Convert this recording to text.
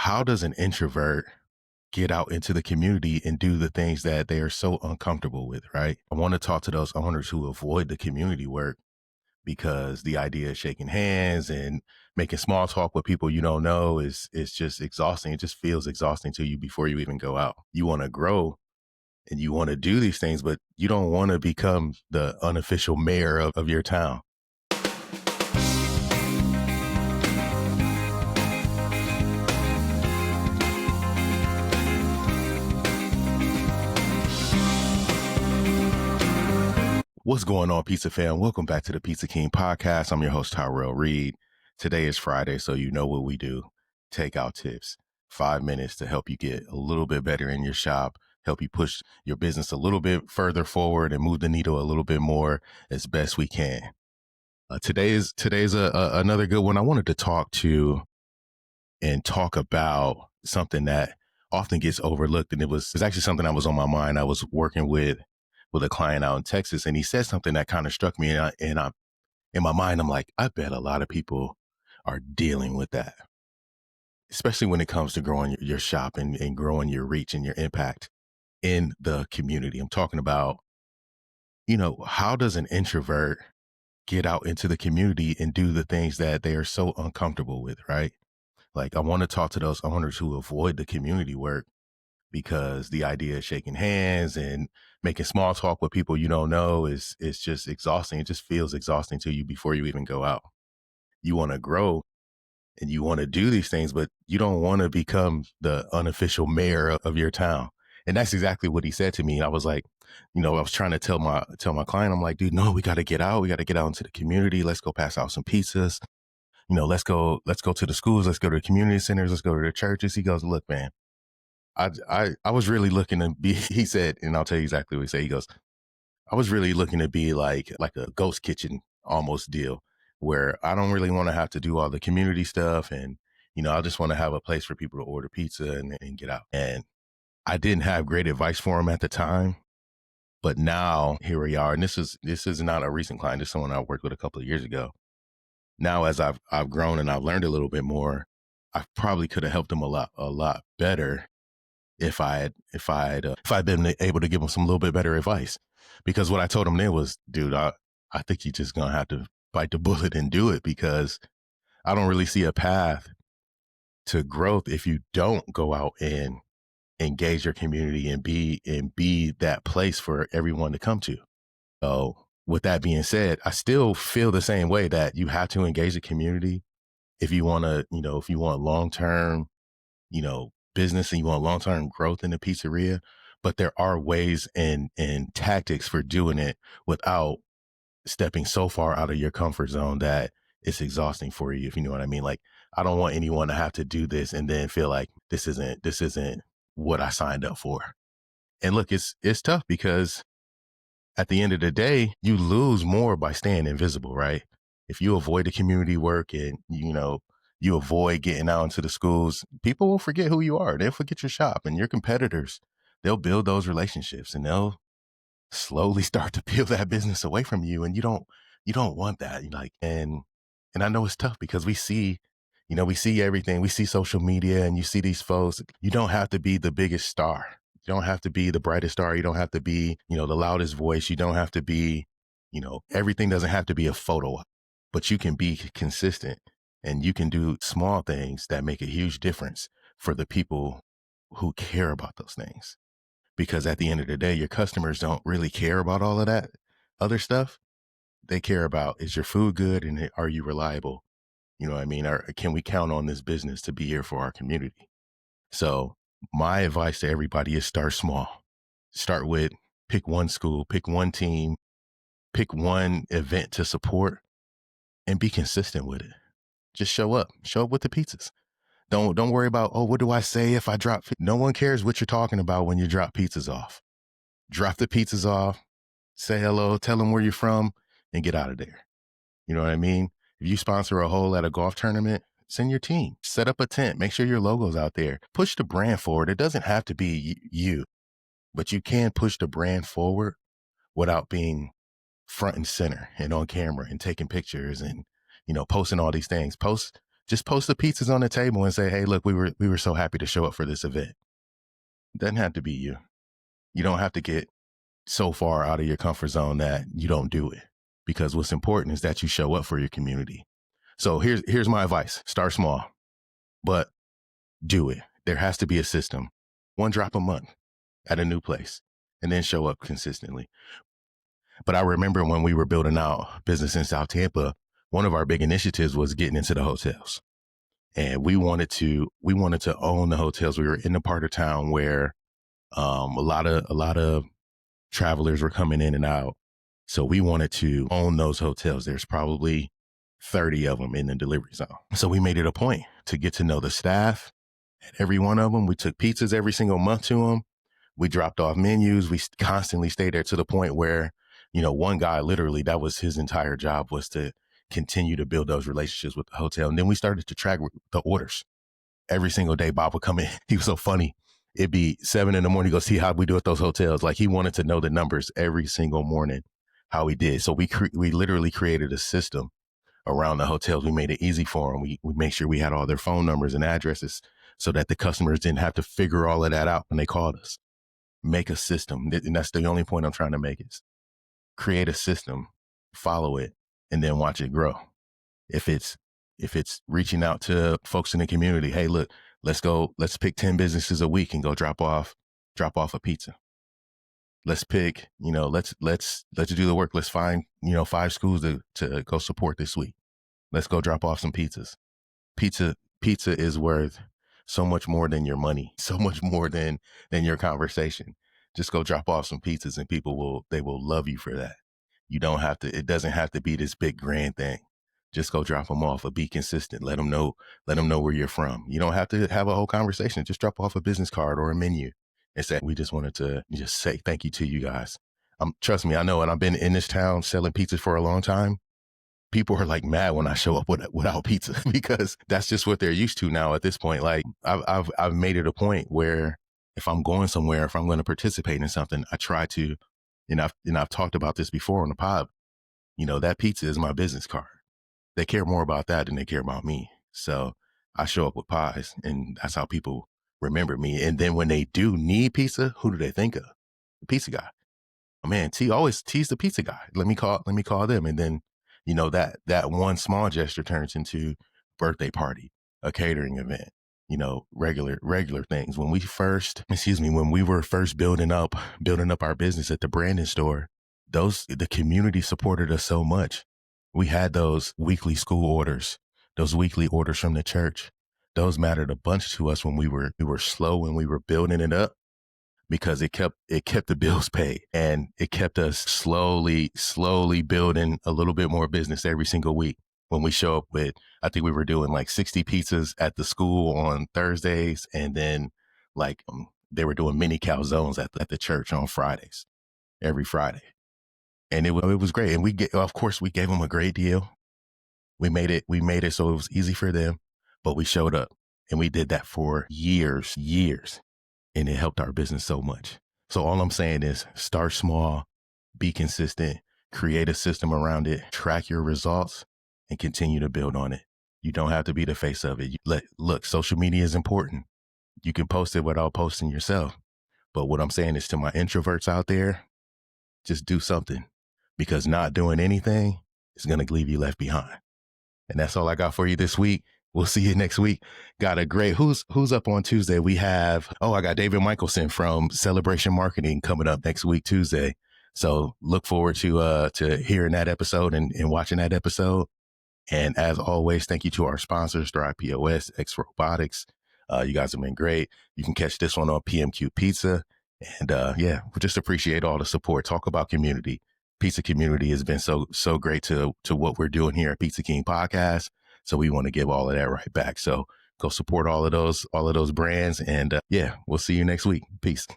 how does an introvert get out into the community and do the things that they are so uncomfortable with, right? I want to talk to those owners who avoid the community work because the idea of shaking hands and making small talk with people you don't know is just exhausting. It just feels exhausting to you before you even go out. You want to grow and you want to do these things, but you don't want to become the unofficial mayor of your town. What's going on, Pizza Fam? Welcome back to the Pizza King podcast. I'm your host, Tyrell Reed. Today is Friday, so you know what we do. Takeout tips, 5 minutes to help you get a little bit better in your shop, help you push your business a little bit further forward and move the needle a little bit more as best we can. Today's another good one. I wanted to talk about something that often gets overlooked. And it's actually something that was on my mind. I was working with a client out in Texas, and he said something that kind of struck me. And in my mind, I'm like, I bet a lot of people are dealing with that, especially when it comes to growing your shop and growing your reach and your impact in the community. I'm talking about, how does an introvert get out into the community and do the things that they are so uncomfortable with, right? Like, I want to talk to those owners who avoid the community work because the idea of shaking hands and making small talk with people you don't know is just exhausting. It just feels exhausting to you before you even go out. You want to grow and you want to do these things, but you don't want to become the unofficial mayor of your town. And that's exactly what he said to me. I was like, I was trying to tell my client, I'm like, dude, no, we got to get out. We got to get out into the community. Let's go pass out some pizzas. Let's go to the schools. Let's go to the community centers. Let's go to the churches. He goes, look, man, I was really looking to be, he said, and I'll tell you exactly what he said. He goes, I was really looking to be like a ghost kitchen almost deal where I don't really want to have to do all the community stuff. And, I just want to have a place for people to order pizza and get out. And I didn't have great advice for him at the time, but now here we are. And this is not a recent client. This is someone I worked with a couple of years ago. Now, as I've grown and I've learned a little bit more, I probably could have helped him a lot better if I had been able to give him some little bit better advice. Because what I told him then was, dude, I think you're just gonna have to bite the bullet and do it, because I don't really see a path to growth if you don't go out and engage your community and be that place for everyone to come to. So with that being said, I still feel the same way that you have to engage the community if you want to, if you want long-term, business and you want long-term growth in the pizzeria. But there are ways and tactics for doing it without stepping so far out of your comfort zone that it's exhausting for you, if you know what I mean. Like, I don't want anyone to have to do this and then feel like this isn't what I signed up for. And look, it's tough because at the end of the day, you lose more by staying invisible, right? If you avoid the community work and, you avoid getting out into the schools, people will forget who you are. They'll forget your shop, and your competitors, they'll build those relationships and they'll slowly start to peel that business away from you. And you don't want that. And I know it's tough because we see everything. We see social media and you see these folks. You don't have to be the biggest star. You don't have to be the brightest star. You don't have to be, the loudest voice. You don't have to be, everything doesn't have to be a photo, but you can be consistent and you can do small things that make a huge difference for the people who care about those things. Because at the end of the day, your customers don't really care about all of that other stuff. They care about, is your food good and are you reliable? You know what I mean? Or can we count on this business to be here for our community? So my advice to everybody is start small. Start with, pick one school, pick one team, pick one event to support, and be consistent with it. Just show up with the pizzas. Don't worry about, oh, what do I say if I drop? No one cares what you're talking about when you drop pizzas off. Drop the pizzas off, say hello, tell them where you're from, and get out of there. You know what I mean? If you sponsor a hole at a golf tournament, send your team, set up a tent, make sure your logo's out there, push the brand forward. It doesn't have to be you, but you can push the brand forward without being front and center and on camera and taking pictures and, posting all these things. Post Just post the pizzas on the table and say, hey, look, we were so happy to show up for this event. It doesn't have to be you. You don't have to get so far out of your comfort zone that you don't do it, because what's important is that you show up for your community. So here's my advice. Start small, but do it. There has to be a system. One drop a month at a new place, and then show up consistently. But I remember when we were building out business in South Tampa, one of our big initiatives was getting into the hotels. And we wanted to own the hotels. We were in the part of town where a lot of travelers were coming in and out. So we wanted to own those hotels. There's probably 30 of them in the delivery zone. So we made it a point to get to know the staff at every one of them. We took pizzas every single month to them. We dropped off menus. We constantly stayed there to the point where, one guy, literally, that was his entire job, was to continue to build those relationships with the hotel. And then we started to track the orders. Every single day, Bob would come in. He was so funny. It'd be 7 a.m. Go see how we do at those hotels. Like, he wanted to know the numbers every single morning, how we did. So we literally created a system around the hotels. We made it easy for them. We made sure we had all their phone numbers and addresses so that the customers didn't have to figure all of that out when they called us. Make a system. And that's the only point I'm trying to make, is create a system, follow it, and then watch it grow. If it's reaching out to folks in the community, hey, look, let's pick 10 businesses a week and go drop off a pizza. Let's pick, let's do the work. Let's find, 5 schools to go support this week. Let's go drop off some pizzas. Pizza is worth so much more than your money, so much more than your conversation. Just go drop off some pizzas and people will love you for that. It doesn't have to be this big grand thing. Just go drop them off, or be consistent. Let them know where you're from. You don't have to have a whole conversation. Just drop off a business card or a menu and say, we just wanted to just say thank you to you guys. Trust me, I know, and I've been in this town selling pizzas for a long time. People are like mad when I show up without pizza, because that's just what they're used to now at this point. Like, I've made it a point where if I'm going somewhere, if I'm going to participate in something, I try to, I've talked about this before on the pod, that pizza is my business card. They care more about that than they care about me. So I show up with pies, and that's how people remember me. And then when they do need pizza, who do they think of? The pizza guy. Oh man, T's the pizza guy. Let me call them. And then, that one small gesture turns into birthday party, a catering event, regular things. When we were first building up our business at the Brandon store, the community supported us so much. We had those weekly school orders, those weekly orders from the church. Those mattered a bunch to us when we were slow, when we were building it up, because it kept the bills paid, and it kept us slowly building a little bit more business every single week. When we show up with, I think we were doing like 60 pizzas at the school on Thursdays, and then they were doing mini calzones at the church on Fridays, every Friday. And it was great. And of course we gave them a great deal. We made it so it was easy for them, but we showed up, and we did that for years, and it helped our business so much. So all I'm saying is, start small, be consistent, create a system around it, track your results, and continue to build on it. You don't have to be the face of it. Look, social media is important. You can post it without posting yourself. But what I'm saying is, to my introverts out there, just do something, because not doing anything is going to leave you left behind. And that's all I got for you this week. We'll see you next week. Got a great, who's up on Tuesday? We have, I got David Michelson from Celebration Marketing coming up next week, Tuesday. So look forward to hearing that episode and watching that episode. And as always, thank you to our sponsors, ThrivePOS, X Robotics. You guys have been great. You can catch this one on PMQ Pizza. And we just appreciate all the support. Talk about community. Pizza community has been so great to what we're doing here at Pizza King Podcast. So we want to give all of that right back. So go support all of those brands. And we'll see you next week. Peace.